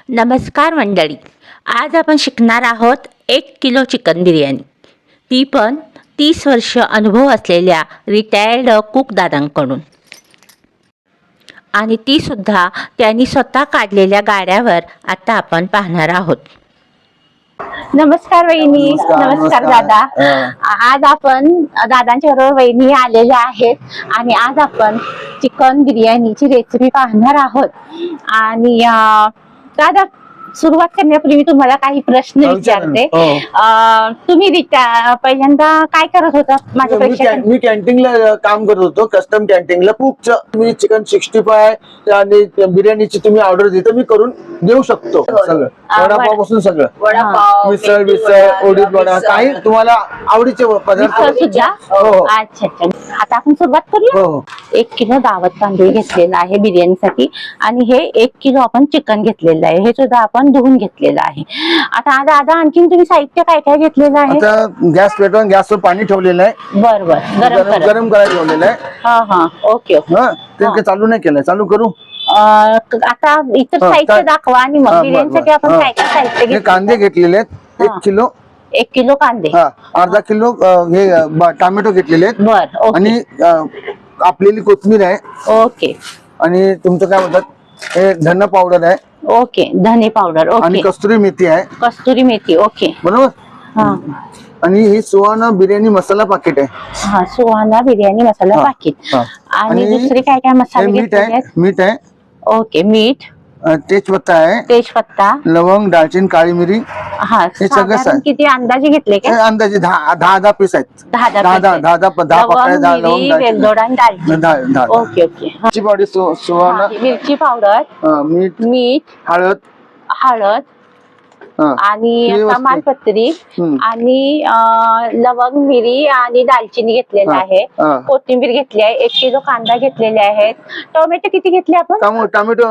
नमस्कार मंडळी, आज आपण शिकणार आहोत 1 किलो चिकन बिर्याणी, ती पण 30 वर्ष अनुभव असलेल्या रिटायर्ड कुक दादांकडून, आणि ती सुद्धा त्यांनी स्वतः काढलेल्या गाड्यावर आता आपण पाहणार आहोत. नमस्कार वहिनी. नमस्कार दादा. आज आपण दादांच्या बरोबर वहिनी आलेल्या आहेत आणि आज आपण चिकन बिर्याणीची रेसिपी पाहणार आहोत. आणि दादा, सुरुवात करण्यापूर्वी तुम्हाला काही प्रश्न विचारते. तुम्ही पहिल्यांदा काय करत होता? माझ्यापेक्षा मी कॅन्टीनला काम करत होतो, कस्टम कॅन्टीनला कुकचं. मी चिकन 65 आणि बिर्याणीची तुम्ही ऑर्डर देतो, मी करून देऊ शकतो. सगळं वडापाव पासून सगळं, मिसळ उडीद वडा, काही तुम्हाला आवडीचे पदार्थ सुद्धा. अच्छा अच्छा, आता आपण सुरुवात करूया. 1 किलो दावत तांदूळ घेतलेला आहे बिर्याणीसाठी, आणि हे 1 किलो आपण चिकन घेतलेलं आहे. हे सुद्धा आपण धुवून घेतलेलं आहे. आता दादा, आणखीन तुम्ही साहित्य काय काय घेतलेलं आहे? आता गॅस पेटवून गॅसवर पाणी ठेवलेलं आहे. बरोबर, गरम करायला ठेवलेलं आहे. हा हा, ओके ओके. ते काही चालू नाही केलंय, चालू करू. आता इतर साहित्य दाखवा आणि मग बिर्याणीसाठी आपण काय काय साहित्य घेतलं. कांदे घेतलेले आहेत 1 किलो. 1 किलो कांदे. अर्धा किलो हे टोमॅटो घेतलेले आहेत. बर, आणि आपलेली कोथिंबीर आहे. ओके. आणि तुमचं काय म्हणतात, हे धन पावडर आहे. ओके, धने पावडर. ओके. आणि कस्तुरी मेथी आहे. कस्तुरी मेथी. ओके, बरोबर. आणि ही सुहाना बिर्याणी मसाला पाकिट आहे. हा, सुहाना बिर्याणी मसाला पाकिट. आणि दुसरे काय काय मसाले घेतले? मीठ आहे. ओके, मीठ, तेजपत्ता आहे, तेजपत्ता, लवंग, दालचिनी, काळी मिरी. हा, हे सगळं किती अंदाजे घेतले का? अंदाजे 10 पीस आहेत. 10 ओके ओके. मिरची पावडर, सुहाना मिरची पावडर, मीठ, हळद आणि तमालपत्री आणि लवंग, मिरी आणि दालचिनी घेतलेलं आहे. कोथिंबीर घेतली आहे. 1 किलो कांदा घेतलेले आहेत. टोमॅटो किती घेतले आपण? टोमॅटो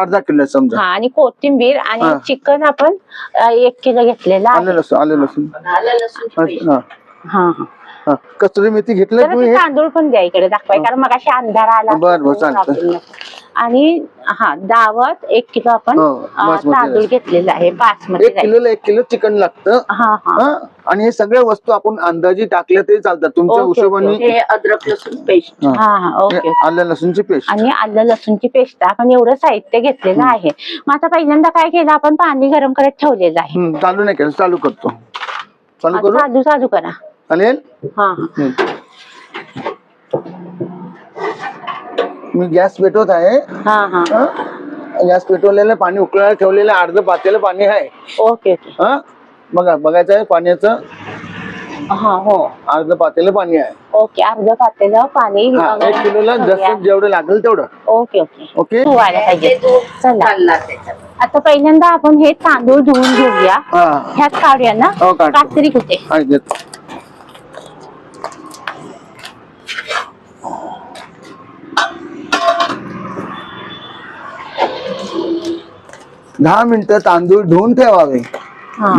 अर्धा किलो समजा. आणि कोथिंबीर आणि चिकन आपण 1 किलो घेतलेलं आहे. आलं लसूण. हा, कस्तुरी मेथी घेतलं तुम्ही. तांदूळ पण द्या इकडे दाखवाय, कारण मग अशी अंधार आला. बरं, चालतं. आणि दावत 1 किलो आपण तांदूळ घेतलेला आहे. बासमती 1 किलोला 1 किलो चिकन लागतं. आणि हे सगळ्या वस्तू आपण अंदाजी टाकल्या तरी चालतात तुमच्या हिशोबाने. अद्रक लसूण पेस्ट. आलं लसूणची पेस्ट आणि आलं लसूणची पेस्ट. आपण एवढं साहित्य घेतलेलं आहे. मग आता पहिल्यांदा काय केलं आपण, पाणी गरम करत ठेवलेलं आहे. चालू नाही केलं, चालू करतो. चालू करू. चालू करा. चालेल. मी गॅस पेटवत आहे. गॅस पेटवलेलं, पाणी उकळायला ठेवलेलं, अर्ध पातेलं पाणी आहे. Okay okay. बघायचं आहे पाण्याचं. हो, अर्ध पातेलं पाणी आहे. ओके, अर्ध पातेलं पाणी. 1 किलोला जसं जेवढं लागेल तेवढं. Okay okay okay. पाहिजे. चला, आता पहिल्यांदा आपण हे तांदूळ धुवून घेऊया. ह्यात काढूया ना. कात्री कुठे? 10 मिनिटं तांदूळ धुवून ठेवावे.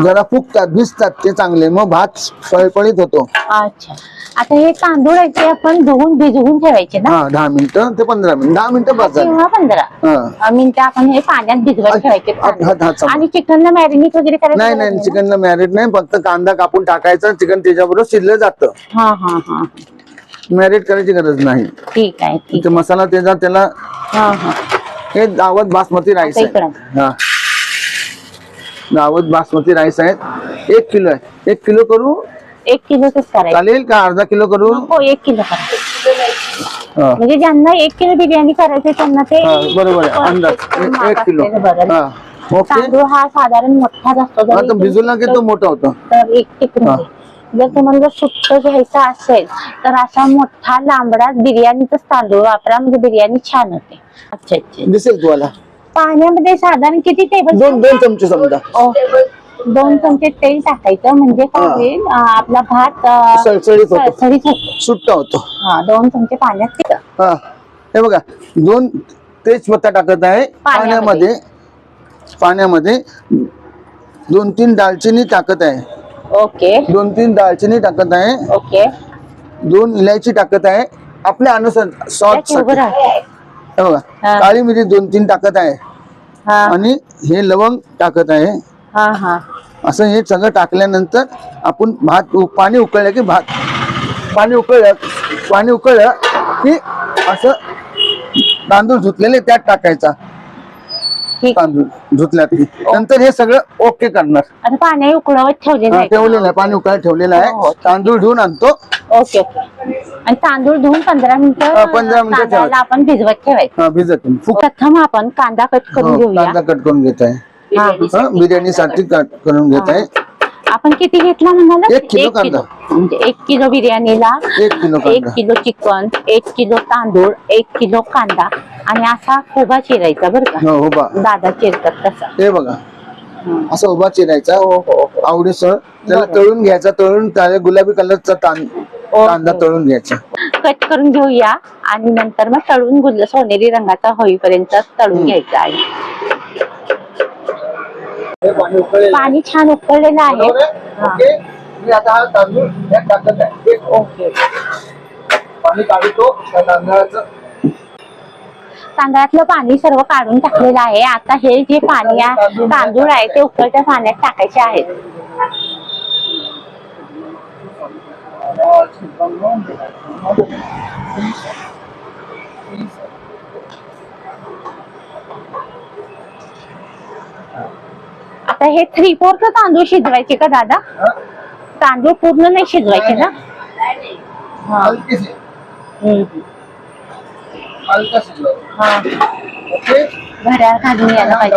जरा फुगतात, भिजतात ते चांगले, मग भात फळफळीत होतो. अच्छा, आता हे तांदूळ आपण धुवून भिजवून ठेवायचे ना. 10 मिनिटं ते 15 मिनिट. 10 मिनिटं बस झाली. 15 मिनिटं आपण हे पाण्यात भिजवत ठेवायचे. आणि चिकनला मॅरिनेट वगैरे करायचं? नाही, चिकनला मॅरिनेट नाही, फक्त कांदा कापून टाकायचा, चिकन त्याच्याबरोबर शिजलं जातं. मॅरिनेट करायची गरज नाही. ठीक आहे, ठीक. मसाला त्याला. हे दावत बासमती राईस आहे. दावत बासमती राईस आहेत. 1 किलो आहे. 1 किलो करू? 1 किलो चालेल का? अर्धा किलो करू? 1 किलो करा. म्हणजे ज्यांना 1 किलो बिर्याणी करायची त्यांना ते बरोबर आहे अंदाज. 1 किलो. तांदूळ हा साधारण मोठाच असतो. भिजवला की तो मोठा होतो. तर 1 किलो. जर तुम्हाला सुट्ट घ्यायचं असेल तर असा मोठा लांबडा बिर्याणीचाच तांदूळ वापरा, म्हणजे बिर्याणी छान होते. अच्छा अच्छा, दिसेल तुम्हाला. पाण्यामध्ये साधारण किती टेबल? 2 चमचे समजा. 2 चमचे तेल टाकायचं, म्हणजे काय होईल, आपला भात सळसळीत होतो, सुट्टा होतो. 2 चमचे पाण्यात. हे बघा, 2 तेजपत्ता टाकत आहे पाण्यामध्ये. 2-3 दालचिनी टाकत आहे. ओके. 2-3 दालचिनी टाकत आहे. ओके. 2 इलायची टाकत आहे आपल्या अनुसार. सॉल्ट बघा, काळी मिरी 2-3 टाकत आहे. हा आणि हे लवंग टाकत आहे. हा हा असं हे सगळं टाकल्यानंतर आपण पाणी उकळलं की पाणी उकळलं की असं तांदूळ धुतलेले त्यात टाकायचा. ठीक. तांदूळ धुतल्यात की नंतर हे सगळं ओके करणार. आता पाणी उकळवत ठेवलेलं आहे का? ठेवलेलं आहे, पाणी उकळायला ठेवलेलं हो, हो, आहे. ठीक. तांदूळ धुवून आणतो. Okay okay. आणि तांदूळ धुवून 15 मिनिटं 15 मिनिटं तांदळाला आपण भिजवत ठेवायचं. भिजत प्रथम आपण कांदा कट करून घेऊया. कांदा कट करून घेत आहे. बिर्याणी साठी कट करून घेत आहे. आपण किती घेतला म्हणाला? 1 किलो कांदा. म्हणजे 1 किलो बिर्याणीला 1 किलो 1 कांदा. किलो चिकन, 1 किलो तांदूळ, 1 किलो कांदा आणि असा उभा चिरायचा बरं का. उभा दादा चिरतात तसा. हे बघा असा उभा चिरायचा आवडीसर. त्याला तळून घ्यायचा. तळून त्याला गुलाबी कलरचा कांदा तळून घ्यायचा. कट करून घेऊया आणि नंतर मग तळून सोनेरी रंगाचा होईपर्यंत तळून घ्यायचा आहे. पाणी छान उकळलेलं आहे. ओके. मी आता हा तांदूळ यात टाकत आहे. ओके. पाणी काढतो त्या तांदळाचं. तांदळातलं पाणी सर्व काढून टाकलेलं आहे. आता हे जे पाणी तांदूळ आहे ते उकळत्या पाण्यात टाकायचे आहेत. आता हे 3/4 तांदूळ शिजवायचे का दादा? तांदूळ पूर्ण नाही शिजवायचे ना? घड्याळ घालून यायला पाहिजे.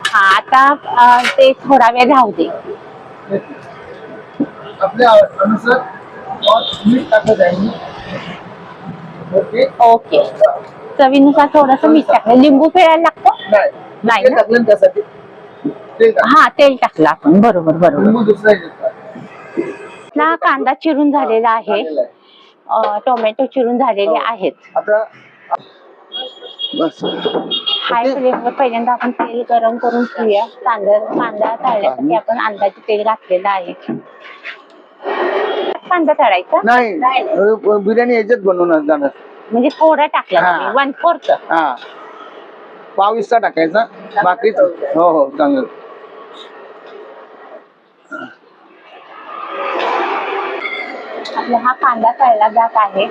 हा आता ते थोडा वेळ राहू दे. आपल्या अनुसार मीठ टाकत आहे. ओके. चवीनुसार थोडस मीठ टाकलं. लिंबू पिळायला लागतं? नाही ना? टाकलं त्यासाठी हा तेल टाकलं आपण. बरोबर बरोबर. कांदा चिरून झालेला आहे. टोमॅटो चिरून झालेले आहेत. आता बस हाय फ्लेमवर पहिल्यांदा आपण तेल गरम करून घेऊया. कांदा तळण्यासाठी आपण अंदाजे तेल घातलेलं आहे. कांदा तळायचा नाही. बिर्याणी याच्यात बनवणार जाणार. म्हणजे थोडा टाकला 1/4. पाव हिस्सा टाकायचा. बाकीच हो चांगलं. आपला हा कांदा तळला जात आहे.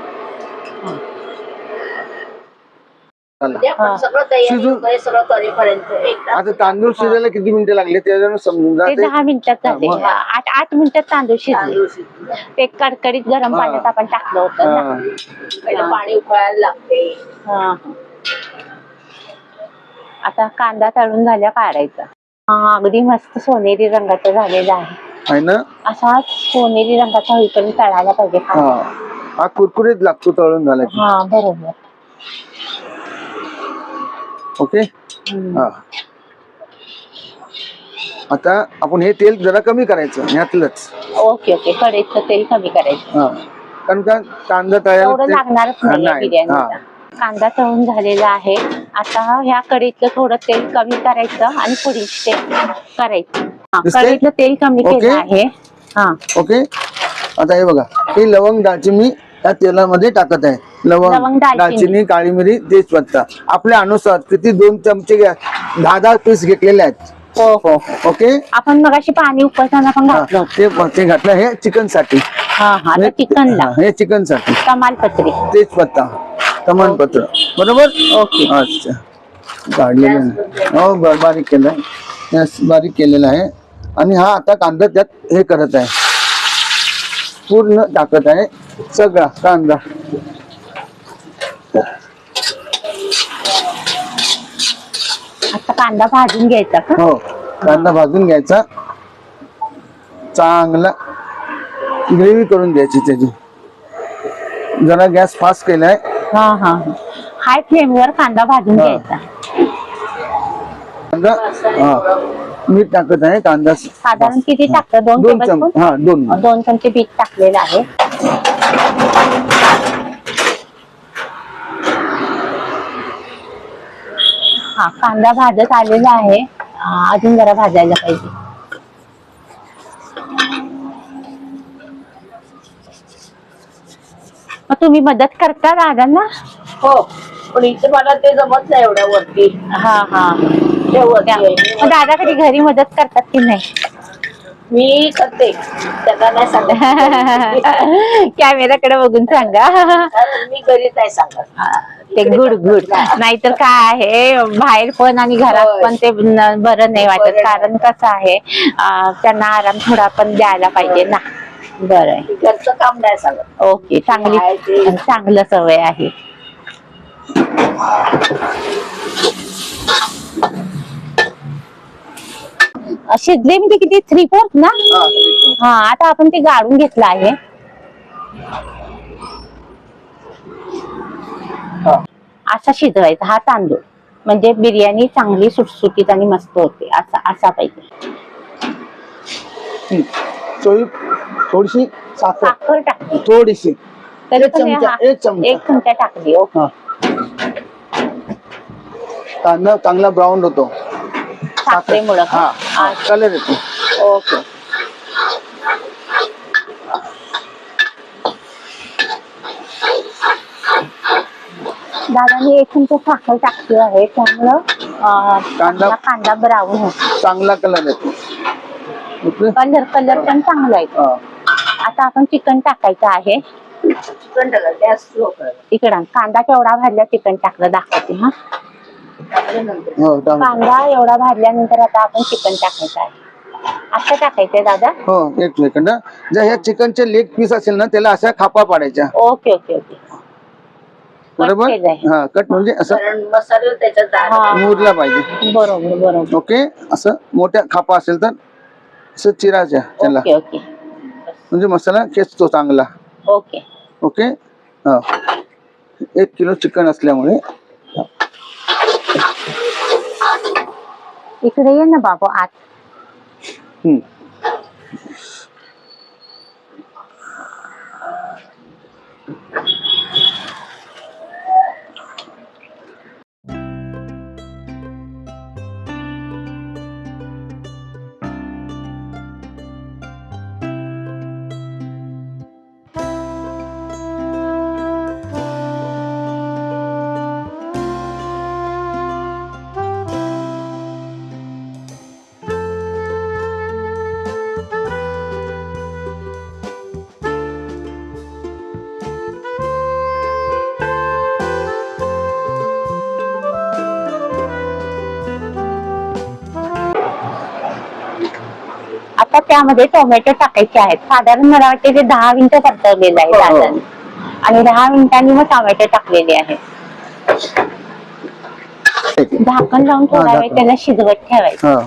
आता तांदूळ शिजायला किती मिनिटं लागले त्याच्यानं समजून ते जाते. 10 मिनिटात जाते. 8 मिनिटात तांदूळ शिजले. ते कडकडीत गरम पाण्यात आपण टाकलं होतं ना. पाणी उकळायला लागते. आता कांदा तळून झाल्या काढायचा. अगदी मस्त सोनेरी रंगाचा झालेला आहे ना. असा सोनेरी रंगाचा होईपर्यंत तळायला पाहिजे. हा कुरकुरीत लागतो तळून झाला. हा बरोबर. ओके. आता आपण हे तेल जरा कमी करायचं ह्यातलंच. Okay okay. कढईतलं तेल कमी करायचं. कारण का कांदा एवढं लागणारच नाही नाही. बिर्याणीला. कांदा तळून झालेला आहे. आता ह्या कढईतलं थोडं तेल कमी करायचं आणि थोडी तेल करायचं. कढईतलं तेल कमी केलं आहे. ओके. आता हे बघा ही लवंग दालचिनी मी त्या तेलामध्ये टाकत आहे. लवंग दालचिनी काळी मिरी तेजपत्ता आपल्या अनुसार किती 2 चमचे 10 पीस घेतलेले आहेत. हो. ओके. आपण मगाशी पाणी उकळताना पण घातलं होतं. ते घातलं हे चिकन साठी. चिकनला हे चिकन साठी तमालपत्री तेजपत्ता तमालपत्र बरोबर. ओके. अच्छा काढलेलं हो बारीक केलं. बारीक केलेलं आहे. आणि हा आता कांदा त्यात हे करत आहे. पूर्ण टाकत आहे सगळा कांदा. आता कांदा भाजून घ्यायचा का? हो कांदा भाजून घ्यायचा. चांगला ग्रेव्ही करून द्यायची त्याची. जरा गॅस फास्ट केलाय. हाय फ्लेम वर कांदा भाजून घ्यायचा. कांदा मीठ टाकत आहे. कांदा साधारण किती टाकतं? 2 चमचे. 2 चमचे बीट टाकलेलं आहे. कांदा भाजत आलेला आहे. अजून जरा भाजायला पाहिजे. मग तुम्ही मदत करता दादांना? हो. पण इथे मला ते जमत नाही एवढ्या वरती. हा हा. ते वरती आहे. मग दादा कधी घरी मदत करतात की नाही? मी करते, त्यांना नाही सांगत. कॅमेराकडे बघून सांगा. कारण मी घरी नाही सांगत. ते गुड गुड. नाहीतर काय आहे, बाहेर पण आणि घरात होय. पण ते बरं नाही वाटत. बरं कारण कसं आहे, त्यांना आराम थोडा पण द्यायला पाहिजे ना. बरं आहे. घरचं काम नाही सांगत. ओके, चांगली काय ते- चांगलं सवय आहे. शिजले म्हणजे किती 3/4 ना? हा, आता आपण ते गाळून घेतलं आहे. असा शिजवायचा हा तांदूळ, म्हणजे बिर्याणी चांगली सुटसुटीत आणि मस्त होते. असा पाहिजे. थोडीशी साखर साखर टाकली थोडीशी, तरी एक पण चमचा, एक चमचा. 1 चमचा टाकली. ओके. कांदा चांगला ब्राऊन होतो साखरेमुळं का? हा, कलर येतो. ओके. दादानी 1 चमचा साखर टाकली आहे, त्यामुळं कांदा ब्राऊन होतो. चांगला कलर येतो. कलर पण चांगला आहे. आता आपण चिकन टाकायचं आहे. चिकन टाका, गॅस स्लो करा. इकडं कांदा केवढा भाजला चिकन टाकलं दाखवते. हा, कांदा एवढा भाजल्यानंतर आता आपण चिकन टाकायचं आहे. आता टाकायचंय दादा? हो, एक सेकंड. जर ह्या चिकनचे लेग पीस असेल ना, त्याला अशा खापा पाडायच्या. Okay okay okay. बरोबर. हा, कट म्हणजे असं कारण मसाला त्याच्यात मुरला पाहिजे. बरोबर बरोबर. ओके, असं मोठ्या खापा असेल तर असं चिरायच्या त्याला, ओके ओके. म्हणजे मसाला खेचतो चांगला. Okay okay. हा, 1 किलो चिकन असल्यामुळे. इकडे ये ना बाबा आत. आता त्यामध्ये टोमॅटो टाकायचे आहेत. साधारण मला वाटते ते 10 मिनिटं परतवलेलं आहे दादाने, आणि 10 मिनिटांनी मग टोमॅटो टाकलेले आहे. झाकण लावून थोडा वेळ त्याला शिजवत ठेवायचं.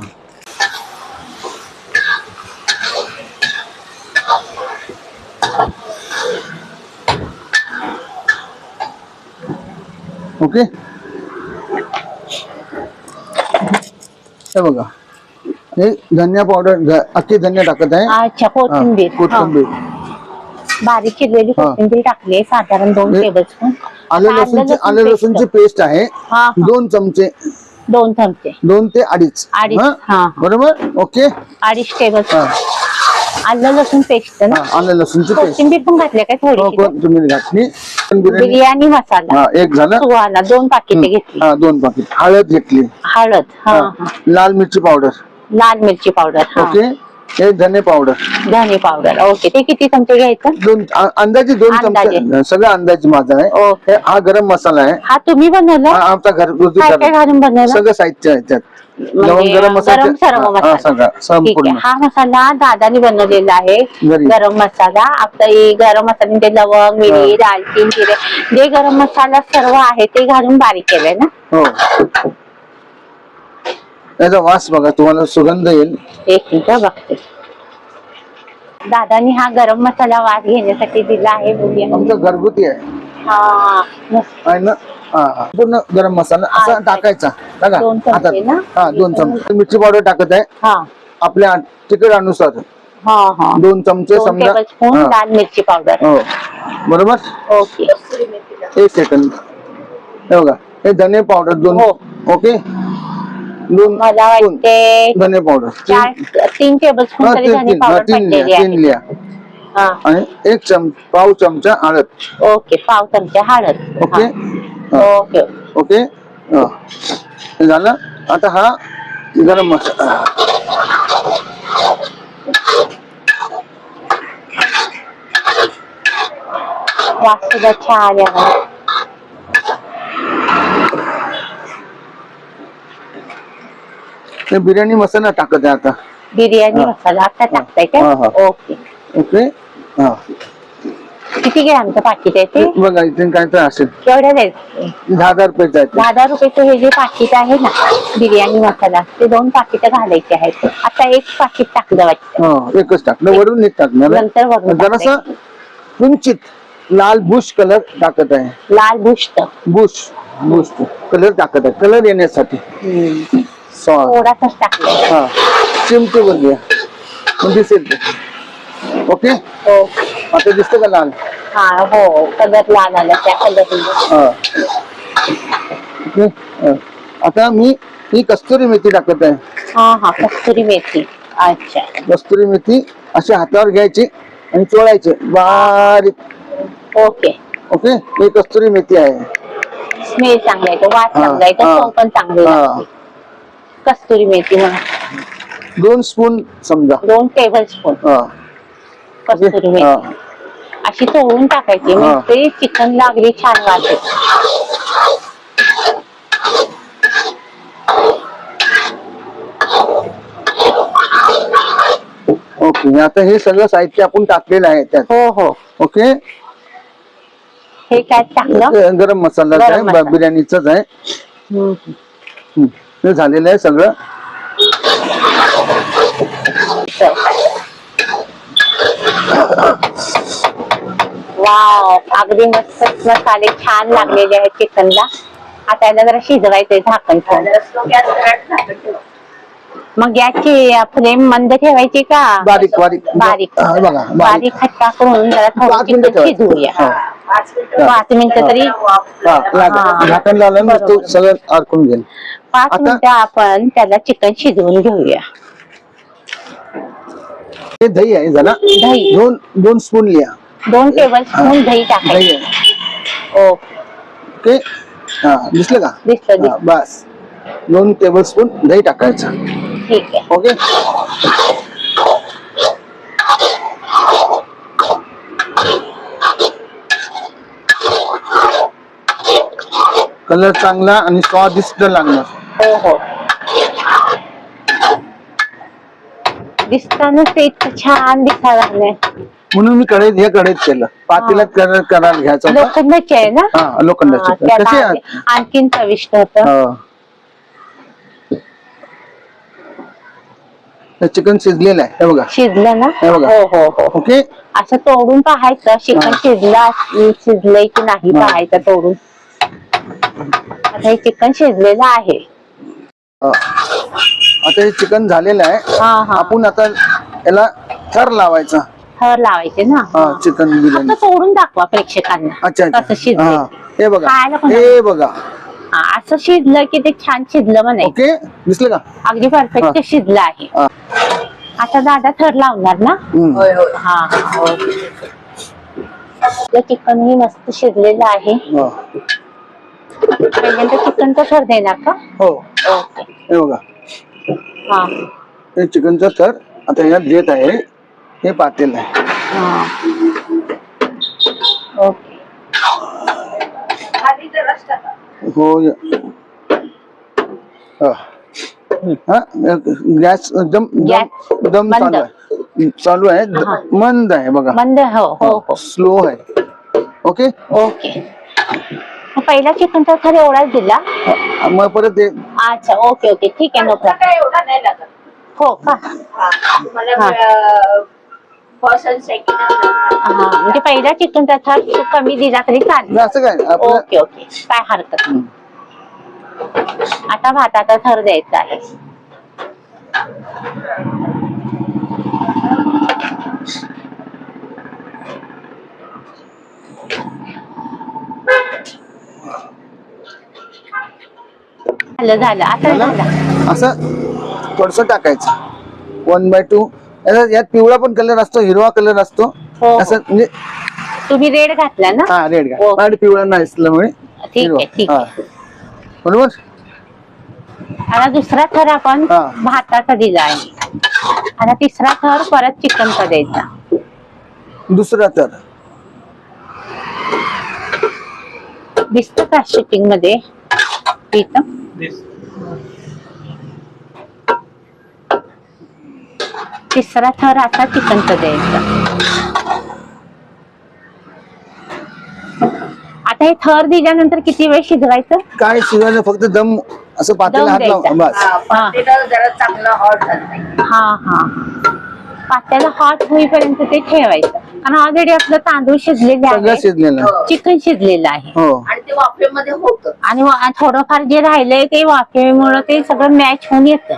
ओके. हे बघा, हे धनिया पावडर, अख्खी धनिया टाकत आहे. अच्छा, कोथिंबीर. कोथिंबीर बारीक चिरलेली कोथिंबीर टाकली, साधारण 2 टेबलस्पून. आलं लसूणची पेस्ट आहे 2 चमचे. 2 चमचे. 2 ते 2.5. बरोबर. ओके. 2.5 टेबलस्पून आलं लसूण पेस्ट ना. आलं लसूणची पेस्ट. कोथिंबीर पण घातली काय थोडी? कोथिंबीर घातली. बिर्याणी मसाला एक झाला. सुहाना 2 पाकिटे घेतली. 2 पाकिट. हळद घेतली. हळद. लाल मिरची पावडर. लाल मिरची पावडर. ओके. हे धने पावडर. धने पावडर. ओके. ते किती चमचे घ्यायचं? अंदाजे 2 चमचे. सगळं अंदाजे माझा आहे. ओके. हा गरम मसाला आहे. हा तुम्ही बनवला? आमचा घरगुती. काय घालून बनवला? सगळं साहित्य आहे त्यात. गरम सर्व मसाला. संपूर्ण हा मसाला दादानी बनवलेला आहे. गरम मसाला. आपला गरम मसाला, लवंग, मिरी, दालचीन, जिरे, जे गरम मसाला सर्व आहे ते घालून बारीक केलंय ना. हो. त्याचा वास बघा, तुम्हाला सुगंध येईल. एक मिनिट बघते. दादानी हा गरम मसाला वास घेण्यासाठी दिला आहे. आमचा घरगुती आहे ना. पूर्ण गरम मसाला असा टाकायचा. 2 चमचे ना. 2 चमचे मिरची पावडर टाकत आहे. आपल्या तिखट अनुसार. 2 चमचे समजा. लाल मिरची पावडर. हो, बरोबर. ओके. 1 सेकंद. हे बघा, हे धने पावडर 2. ओके. मला वाटते धने पावडर 3 टेबलस्पून तरी धने पावडर पडलेली आहे. हा. आणि पाव चमचा हळद. ओके, पाव चमचा हळद. ओके. हा. ओके. ओके. हे झालं. आता हा गरम मसाला. वास सुद्धा छान आहे. ते बिर्याणी मसाला टाकत आहे आता. बिर्याणी मसाला आता टाकताय का? हा, हा. ओके. ओके. हा. किती ग्रॅमचं पाकिट आहे ते? बघा इथे काय तर असेल. केवढ्या द्यायचं? 10,000 रुपयाचं आहे ते. 10,000 रुपयाचं हे जे पाकिट आहे ना बिर्याणी मसाला, ते 2 पाकिट घालायचे आहेत. आता 1 पाकिट टाकलं वाटतं. हो, एकच टाकलं. वरून नीट टाकणार आहे. नंतर वरून जरासा किंचित लाल बुश कलर टाकत आहे. लाल बुष्ट. बुश कलर टाकत आहे, कलर येण्यासाठी. थोडासाच टाकलं. हा, चिमटे बघूया दिसेल ते. ओके. आता दिसतं का लाल? हा, हो, कलर लाल आला त्या कलर. हा. ओके. आता मी ही कस्तुरी मेथी टाकत आहे. हा, कस्तुरी मेथी. अच्छा. कस्तुरी मेथी अशी हातावर घ्यायची आणि चोळायचे बारीक. ओके. ओके. ही कस्तुरी मेथी आहे. स्मेल चांगला येतो, वास चांगला येतो, चव पण चांगली लागते. कस्तुरी मेथी म्हणा 2 स्पून समजा. 2 टेबलस्पून कस्तुरी मेथी अशी चोळून टाकायची. मग ते चिकन लागली छान वास येतो. ओके. आता हे सगळं साहित्य आपण टाकलेलं आहे त्यात. हो. ओके. हे काय टाकलं? गरम मसाला आहे, बिर्याणीचाच आहे. हे झालेलं आहे सगळं. वाव, अगदी मस्त मसाले छान लागलेले आहेत चिकनला. आता याला जरा शिजवायचंय झाकण ठेवून. मग गॅसची फ्लेम मंद ठेवायची का? बारीक बारीक खट्टा करून जरा थोडं चिकन शिजवूया. 5 मिनिटं तरी. झाकण लावलं तो सगळं अडकून घेईल. 5 मिनिटं आपण त्याला चिकन शिजवून घेऊया. हे दही आहे जरा. दही 2 स्पून लिहा. 2 टेबलस्पून दही टाकायचं. ओके. हा, दिसलं का? दिसलं. बस 2 टेबलस्पून दही टाकायचं. ठीक आहे. ओके. कलर चांगला आणि स्वादिष्ट लागणार. हो. दिसताना ते छान दिसायला लागले म्हणून मी हे कढईत केलं. पातेल्यात करायला घ्यायचं होतं. लोखंडाची आहे ना? हा, लोखंडाची. कशी आहे? आणखीन चविष्ट होतं. चिकन शिजलेलं आहे. हे बघा. शिजलं ना? हे बघा. हो. ओके. असं तोडून पाहायचं चिकन शिजलंय की नाही पाहायचं तोडून. आता हे चिकन शिजलेलं आहे. आता हे चिकन झालेलं आहे. आपण आता याला थर लावायचा. थर लावायचे ना? चिकन बिर्याणी असं तोडून दाखवा प्रेक्षकांना. अच्छा. कसं शिजलं हे बघा. असं शिजलं की ते छान शिजलं म्हणायचं. ओके. दिसलं का? अगदी परफेक्ट शिजलं आहे. आता दादा थर लावणार ना? चिकन ही मस्त शिजलेलं आहे. पहिल्यांदा चिकनचा थर देणार का? हो. ओके. हे बघा. हे चिकनचा थर आता यात देत आहे. हे पातेल आहे. ओके. हो. गॅस एकदम चालू आहे. मंद आहे बघा. मंद. हो. स्लो आहे. ओके. पहिला चिकनचा थर एवढाच दिला. मग परत अच्छा. ओके. ठीक आहे. No problem. एवढा नाही लागत. हो का? म्हणजे पहिला चिकनचा थर कमी दिला तरी चालेल. असं काय? ओके. काय हरकत नाही. आता भाताचा थर द्यायचा आहे. झालं. आता झालं. असं थोडस टाकायचं. 1/2. यात पिवळा पण कलर असतो, हिरवा कलर असतो. हो. असं म्हणजे तुम्ही रेड घातला ना? हा रेड हो. आणि पिवळा नाही असल्यामुळे ठीक आहे, हिरवा. ठीक हा. आहे. बरोबर. आता दुसरा थर आपण हा. भाताचा दिला आहे. आता तिसरा थर परत चिकनचा द्यायचा. दुसरा तर दिसतं का शूटिंग मध्ये पीठ? तिसरा थर आता चिकनचा द्यायचा. आता हे थर दिल्यानंतर किती वेळ शिजवायचं? काय शिजवायचं फक्त दम असं पातेला हात लाव द्यायचा. बस. पातेलं जरा चांगलं हॉट झालं पाहिजे. हा हा. पात्याला हॉट होईपर्यंत ते ठेवायचं. आणि ऑलरेडी आपलं तांदूळ शिजलेले सगळं आहे, शिजलेलं आहे. हो. चिकन शिजलेलं आहे. हो आणि ते वाफेमध्ये होतं. आणि थोडंफार जे राहिलंय ते वाफेमुळे ते सगळं मॅच होऊन येतं.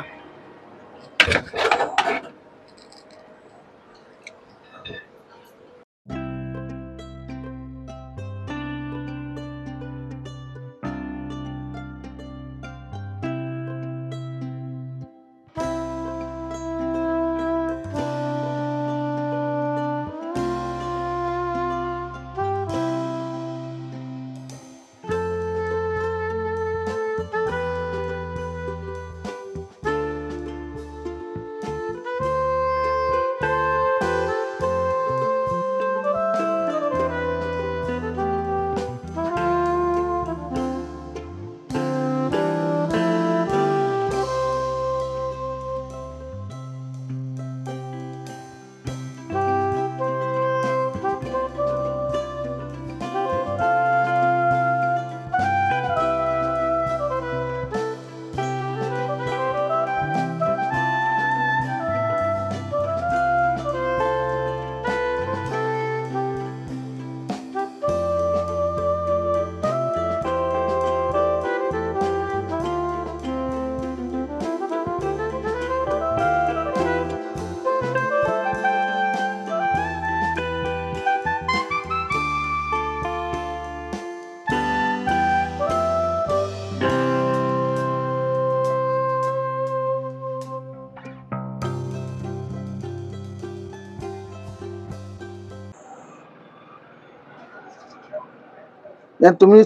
यात तुम्ही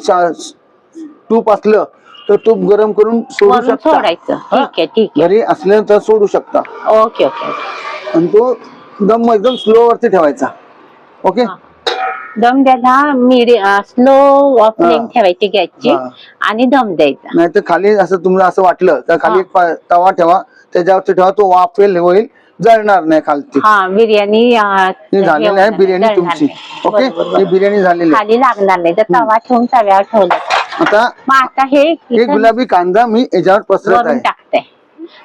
तूप असलं तर तूप गरम करून सोडू वरून शकता. सोडायचं. हा? ठीक आहे, ठीक आहे. घरी असलं तर सोडू शकता. Okay okay. आणि तो दम एकदम स्लो वरती ठेवायचा. ओके. हा. दम द्यायला स्लो फ्लेम ठेवायची गॅसची हा. आणि दम द्यायचा. नाही तर खाली असं तुम्हाला असं वाटलं तर खाली एक तवा ठेवा, त्याच्यावरती ठेवा, तो वाफेल होईल, जळणार नाही खालती. हा बिर्याणी ही झालेली आहे बिर्याणी तुमची. ओके. ही बिर्याणी झालेली आहे. खाली लागणार नाही. तर तवा ठेवून तव्यावर ठेवलं. आता मग आता हे हे गुलाबी कांदा मी याच्यावर पसरत वरून आहे. टाकते.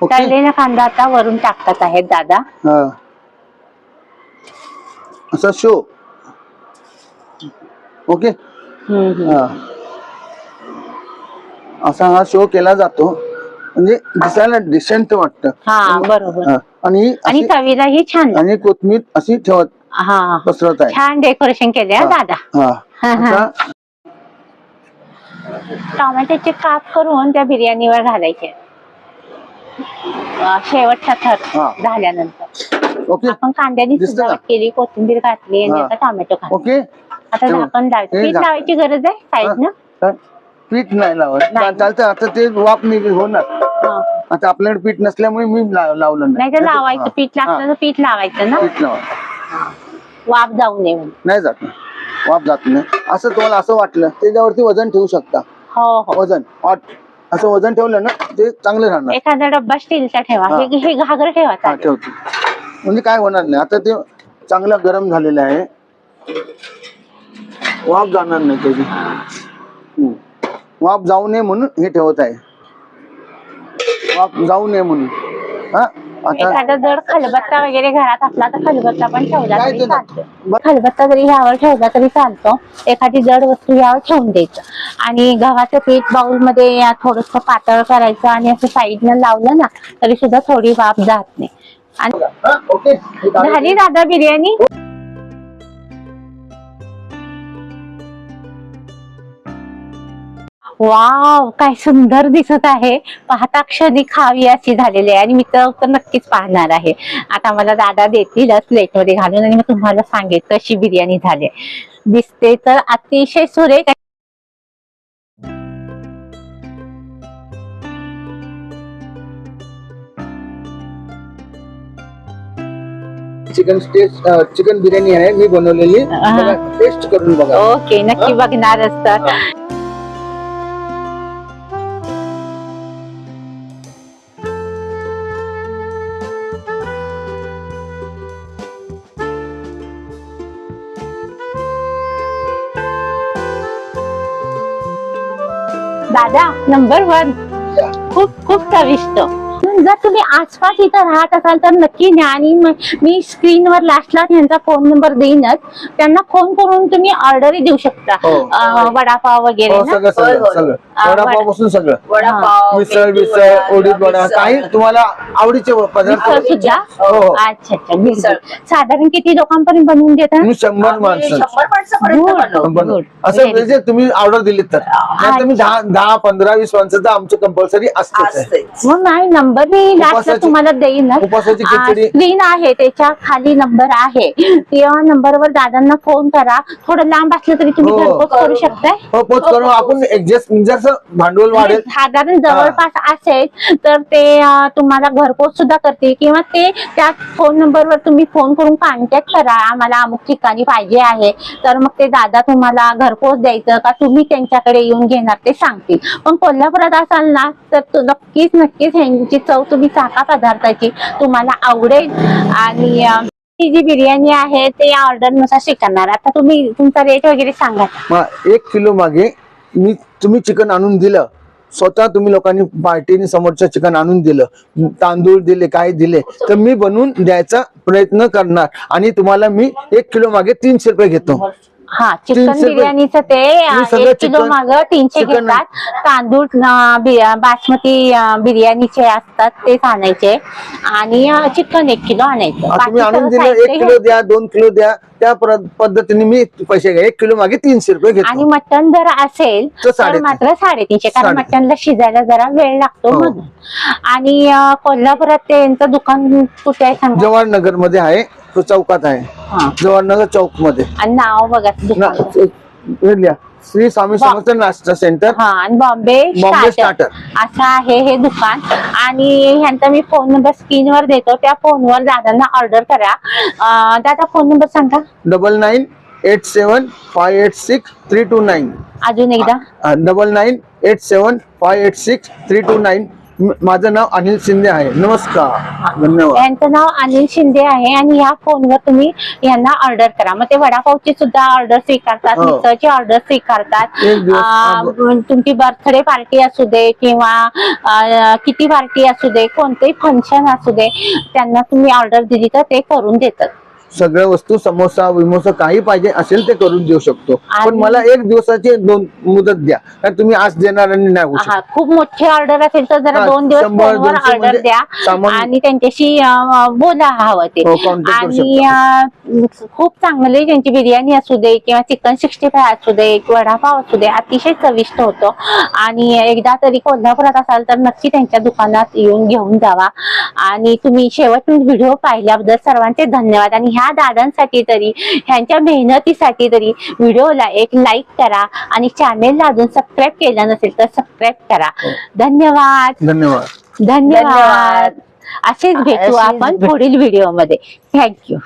ओके. तळलेला कांदा आता वरून टाकतात आहेत दादा. हा. असा शो. ओके. हा. असा हा शो केला जातो म्हणजे दिसायला डिसेंट वाटतं. हा बरोबर. हा. आणि आणि अशी- चवीला ही छान. आणि कोथमीर अशी ठेवत हा पसरत आहे. छान डेकोरेशन केले हा दादा. हा. हा. आता टोमॅटोचे काप करून त्या बिर्याणीवर घालायचे. शेवटचा थर हा. झाल्यानंतर ओके. आपण कांद्याने दिसतं सजावट का? केली, कोथिंबीर घातली आणि हा. आता टोमॅटो घातले. ओके. आता झाकण लावायचं. हे पीठ लावायची गरज आहे साईड ना? हा. पीठ नाही लावत. नाही. चालतं. आता ते वाफ निघेल होणार. आता आपल्याकडे पीठ नसल्यामुळे मी लावलं नाही तर लावायचं. हा. पीठ लागतं तर पीठ लावायचं ना, पीठ लावा. वाफ जाऊ नये म्हणून. नाही जात नाही. वाफ जात नाही. असं तुम्हाला असं वाटलं त्याच्यावरती वजन ठेवू शकता. हो हो. वजन हॉट असं वजन ठेवलं ना ते चांगलं राहणार. एखादा डब्बा स्टीलचा ठेवा. हा. हे घागर ठेवा हा चालेल. ठेवतो. म्हणजे काय होणार नाही. आता ते चांगलं गरम झालेलं आहे, वाफ जाणार नाही त्याची. वाफ जाऊ नये म्हणून हे ठेवत आहे. वाफ जाऊ नये म्हणून. हा. आता एखादा जर खलबत्ता वगैरे घरात असला तर खलबत्ता पण ठेवला काय तरी ते चालतो. ब- खलबत्ता जरी ह्यावर ठेवला तरी चालतो. एखादी जड वस्तू यावर ठेवून द्यायचं आणि गव्हाचं पीठ बाउल मध्ये थोडस पातळ करायचं आणि असं साईडनं लावलं ना तरी सुद्धा थोडी वाफ जात नाही. आणि हा, ओके. झाली दादा बिर्याणी. वाव, काय सुंदर दिसत आहे. पाहता क्षणी खावी अशी झालेली आहे आणि मी तर नक्कीच पाहणार आहे. आता मला दादा देतीलच प्लेट मध्ये घालून आणि मग तुम्हाला सांगेल कशी बिर्याणी झाली. दिसते तर अतिशय सुरेख. चिकन बिर्याणी आहे मी बनवलेली, टेस्ट करून बघा. ओके, नक्की बघणारच तर. दादा नंबर 1, खूप खूप चविष्ट. जर तुम्ही आसपास इथं राहत असाल तर नक्की न्या. आणि मी स्क्रीनवर लास्टला त्यांचा फोन नंबर देईनच, त्यांना फोन करून तुम्ही ऑर्डरही देऊ शकता. वडापाव वगैरे ना? सगळं वडापाव पासून सगळं, वडापाव, मिसळ मिसळ उडीद वडा, काही तुम्हाला आवडीचे पदार्थ सुद्धा. अच्छा अच्छा. मिसळ. साधारण किती लोकांपर्यंत बनवून देतात? तुम्ही 100 माणसं 100 माणसापर्यंत बनवतो. असं म्हणजे तुम्ही ऑर्डर दिली तर नाही, तुम्ही 10 15 20 माणसाचं आमचं कंपल्सरी असते. मग नाही, नंबर मी लास्टला तुम्हाला देईन. उपासाची खिचडी स्क्रीन आहे, त्याच्या खाली नंबर आहे. त्या नंबरवर दादांना फोन करा. थोडं लांब असलं तरी तुम्ही घरपोच करू शकताय. हो, पोच करून आपण ऍडजस्ट जसं भांडवल वाढेल. साधारण जवळपास असेल तर ते तुम्हाला घरपोच सुद्धा करतील, किंवा ते त्या फोन नंबरवर तुम्ही फोन करून कॉन्टॅक्ट करा, आम्हाला अमुक ठिकाणी पाहिजे आहे, तर मग ते दादा तुम्हाला घरपोच द्यायचं का तुम्ही त्यांच्याकडे येऊन घेणार ते सांगतील. पण कोल्हापुरात असाल ना तर नक्कीच नक्कीच ह्यांची चव तुम्ही चाका पदार्थाची तुम्हाला आवडेल. आणि ही जी बिर्याणी आहे ते या ऑर्डर नुसार स्वीकारणार. आता तुम्ही तुमचा रेट वगैरे सांगा. 1 किलो मागे तुम्ही चिकन आणून दिलं, स्वतः तुम्ही लोकांनी पार्टीने समोरचं चिकन आणून दिलं, तांदूळ दिले, काय दिले, तर मी बनवून द्यायचा प्रयत्न करणार. आणि तुम्हाला मी 1 किलो मागे 300 रुपये घेतो. हा, चिकन 300 रुपये. बिर्याणीचं ते मी सगळं 1 किलो चिकन- माग 300 चिकन- घेतात. तांदूळ बासमती बिर्याणीचे असतात ते आणायचे, आणि चिकन 1 किलो आणायचं. तुम्ही बाकी आणून सगळं दिलं, साहित्य 1 किलो द्या, 2 किलो द्या, त्या पद्धतीने मी पैसे घ्या. 1 किलो मागे 300 रुपये आणि घेतो. मटन जर असेल तर तर मात्र 350, कारण मटनला शिजायला जरा वेळ लागतो हो. म्हणून. आणि कोल्हापुरात त्यांचं दुकान कुठे आहे सांगा? जवाहरनगर मध्ये आहे, तो चौकात आहे, हा. जवाहरनगर चौक मध्ये. आणि नाव बघा दुकान. श्री स्वामी समर्थ नाश्ता सेंटर. हा, आणि बॉम्बे स्टार्टर असं आहे हे दुकान. आणि ह्यांचा मी फोन नंबर स्क्रीनवर देतो, त्या फोनवर दादांना ऑर्डर करा. दादा फोन नंबर सांगा. 9987586329. अजून एकदा. 9987586329. माझं नाव अनिल शिंदे आहे. नमस्कार, धन्यवाद. यांचं नाव अनिल शिंदे आहे. आणि ह्या फोनवर तुम्ही यांना ऑर्डर करा. मग ते वडापावची सुद्धा ऑर्डर स्वीकारतात, हो. मिसळची ऑर्डर स्वीकारतात. एक दिवस तुमची बर्थडे पार्टी असू दे किंवा किती पार्टी असू दे, कोणतेही फंक्शन असू दे, त्यांना तुम्ही ऑर्डर दिली तर ते करून देतात. सगळ्या वस्तू, समोसा विमोसा काही पाहिजे असेल ते करून देऊ शकतो. पण मला 1 दिवसाची 2 मुदत द्या, कारण तुम्ही आज देणार आणि नाही होऊ शकत. हा, खूप मोठी ऑर्डर असेल तर जरा 2 दिवस 100, फोनवर 200 ऑर्डर म्हणजे द्या सामान- आणि त्यांच्याशी बोला हवं ते. हो, contact करू आणि खूप चांगली त्यांची बिर्याणी असू दे किंवा चिकन 65 असू दे, वडापाव असू दे, अतिशय चविष्ट होतो. आणि एकदा तरी कोल्हापुरात असाल तर नक्की त्यांच्या दुकानात येऊन घेऊन जावा. आणि तुम्ही शेवटून व्हिडिओ पाहिल्याबद्दल सर्वांचे धन्यवाद. आणि ह्या दादांसाठी तरी, ह्यांच्या मेहनतीसाठी तरी व्हिडिओला एक लाईक करा आणि चॅनेलला अजून सबस्क्राईब केलं नसेल तर सबस्क्राईब करा. धन्यवाद. धन्यवाद. धन्यवाद. असेच भेटू असेच आपण पुढील व्हिडिओमध्ये. थँक्यू.